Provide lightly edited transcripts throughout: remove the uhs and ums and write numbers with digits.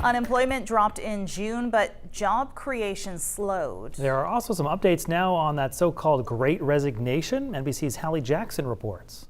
Unemployment dropped in June, but job creation slowed. There are also some updates now on that so-called Great Resignation. NBC's Hallie Jackson reports.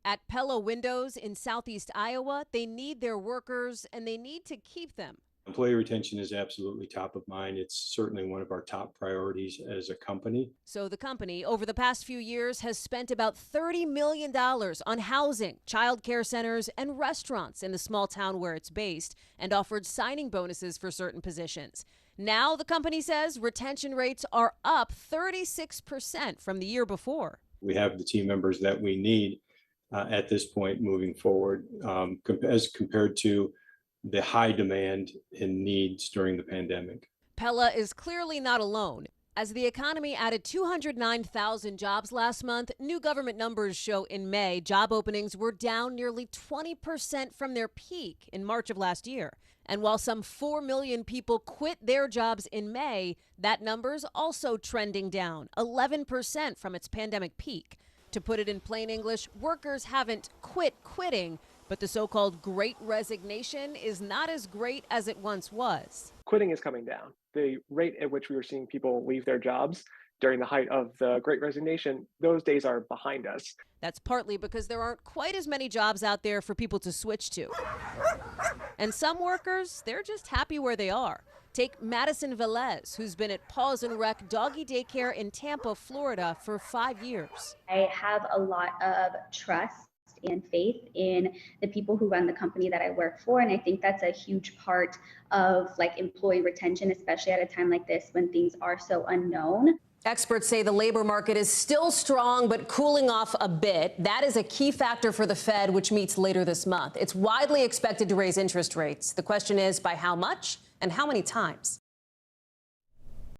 At Pella Windows in southeast Iowa, they need their workers and they need to keep them. Employee retention is absolutely top of mind. It's certainly one of our top priorities as a company. So the company, over the past few years, has spent about $30 million on housing, child care centers, and restaurants in the small town where it's based, and offered signing bonuses for certain positions. Now the company says retention rates are up 36% from the year before. We have the team members that we need at this point moving forward as compared to the high demand and needs during the pandemic. Pella is clearly not alone. As the economy added 209,000 jobs last month, new government numbers show in May job openings were down nearly 20% from their peak in March of last year. And while some 4 million people quit their jobs in May, that number's also trending down 11% from its pandemic peak. To put it in plain English, workers haven't quit quitting, but the so-called Great Resignation is not as great as it once was. Quitting is coming down. The rate at which we were seeing people leave their jobs during the height of the Great Resignation, those days are behind us. That's partly because there aren't quite as many jobs out there for people to switch to. And some workers, they're just happy where they are. Take Madison Velez, who's been at Paws and Rec Doggy Daycare in Tampa, Florida for 5 years. I have a lot of trust and faith in the people who run the company that I work for. And I think that's a huge part of employee retention, especially at a time like this when things are so unknown. Experts say the labor market is still strong, but cooling off a bit. That is a key factor for the Fed, which meets later this month. It's widely expected to raise interest rates. The question is, by how much and how many times?